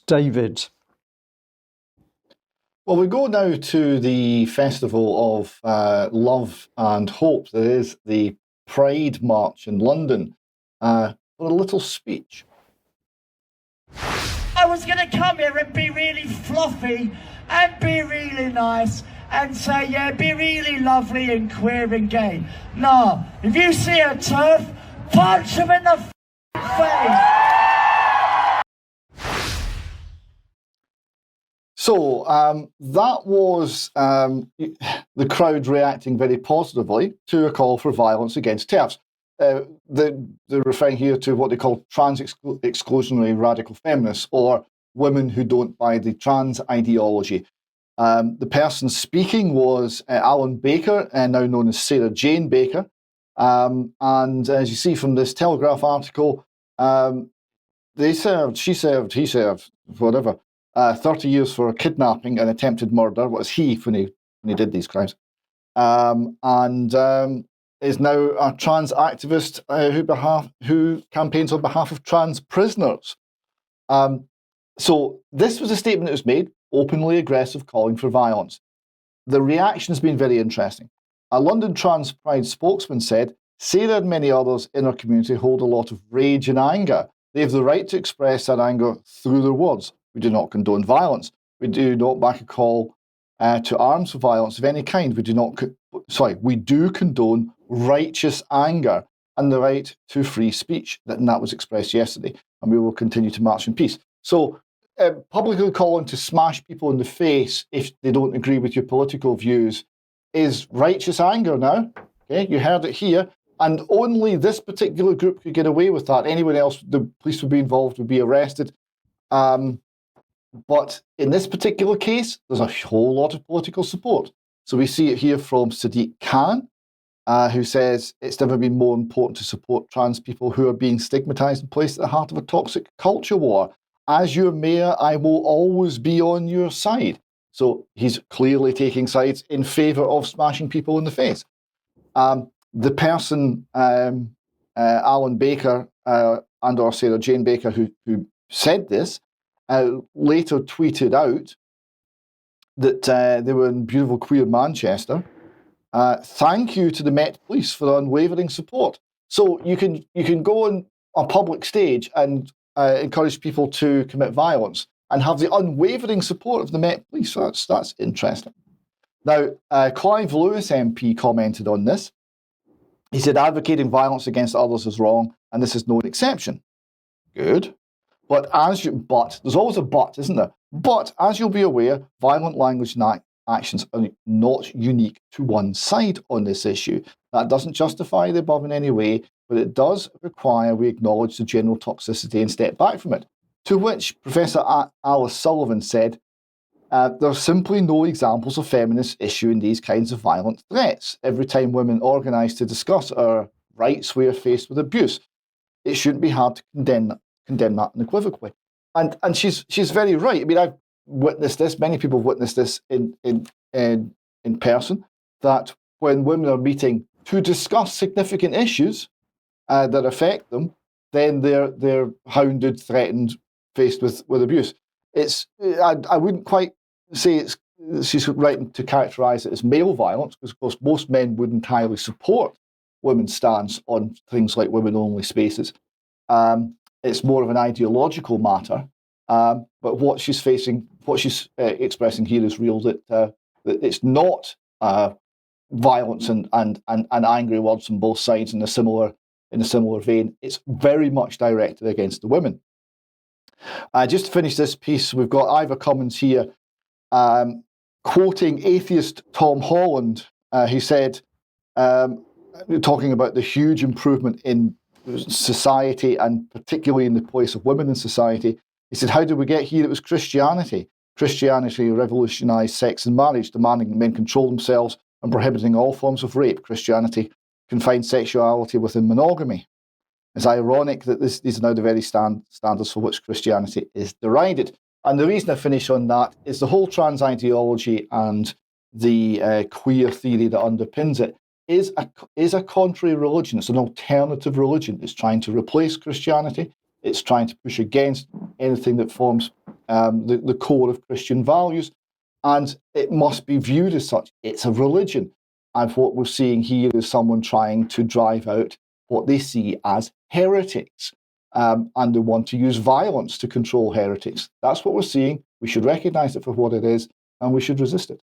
David. Well, we go now to the festival of love and hope. There is the Pride March in London. For a little speech. I was going to come here and be really fluffy and be really nice and say, yeah, be really lovely and queer and gay. No, if you see a TERF, punch him in the face. So that was the crowd reacting very positively to a call for violence against TERFs. They're referring here to what they call trans-exclusionary radical feminists, or women who don't buy the trans ideology. The person speaking was Alan Baker, now known as Sarah Jane Baker. And as you see from this Telegraph article, he served, whatever, 30 years for kidnapping and attempted murder. What was he when he did these crimes? Is now a trans activist who campaigns on behalf of trans prisoners. So this was a statement that was made, openly aggressive, calling for violence. The reaction has been very interesting. A London Trans Pride spokesman said, Sarah and many others in our community hold a lot of rage and anger. They have the right to express that anger through their words. We do not condone violence. We do not back a call to arms for violence of any kind. We do condone righteous anger and the right to free speech. And that was expressed yesterday. And we will continue to march in peace. So publicly calling to smash people in the face if they don't agree with your political views is righteous anger now. Okay, you heard it here. And only this particular group could get away with that. Anyone else, the police would be involved, would be arrested. But in this particular case, there's a whole lot of political support. So we see it here from Sadiq Khan, who says it's never been more important to support trans people who are being stigmatised and placed at the heart of a toxic culture war. As your mayor, I will always be on your side. So he's clearly taking sides in favour of smashing people in the face. The person, Alan Baker and or Sarah Jane Baker, who said this, later tweeted out that they were in beautiful queer Manchester. Thank you to the Met Police for their unwavering support. So you can go on a public stage and encourage people to commit violence and have the unwavering support of the Met Police. That's interesting. Now, Clive Lewis MP commented on this. He said, advocating violence against others is wrong, and this is no exception. Good. But there's always a but, isn't there? But as you'll be aware, violent language and actions are not unique to one side on this issue. That doesn't justify the above in any way, but it does require we acknowledge the general toxicity and step back from it. To which Professor Alice Sullivan said, there are simply no examples of feminists issuing these kinds of violent threats. Every time women organise to discuss our rights, we are faced with abuse. It shouldn't be hard to condemn that unequivocally. And she's very right. I mean, I've witnessed this. Many people have witnessed this in person. That when women are meeting to discuss significant issues that affect them, then they're hounded, threatened, faced with abuse. I wouldn't quite say she's right to characterise it as male violence, because of course most men would entirely support women's stance on things like women-only spaces. It's more of an ideological matter, but what she's expressing here is real. That it's not violence and angry words on both sides in a similar vein. It's very much directed against the women. Just to finish this piece, we've got Ivor Cummins here quoting atheist Tom Holland. He said, talking about the huge improvement in society and particularly in the place of women in society, he said, how did we get here? It was Christianity. Christianity revolutionized sex and marriage, demanding men control themselves and prohibiting all forms of rape. Christianity confined sexuality within monogamy. It's ironic that these are now the very standards for which Christianity is derided. And the reason I finish on that is the whole trans ideology and the queer theory that underpins it is a contrary religion. It's an alternative religion. It's trying to replace Christianity. It's trying to push against anything that forms the core of Christian values. And it must be viewed as such. It's a religion. And what we're seeing here is someone trying to drive out what they see as heretics. And they want to use violence to control heretics. That's what we're seeing. We should recognize it for what it is, and we should resist it.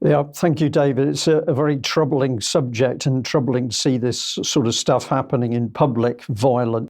Yeah, thank you, David. It's a very troubling subject, and troubling to see this sort of stuff happening in public, violent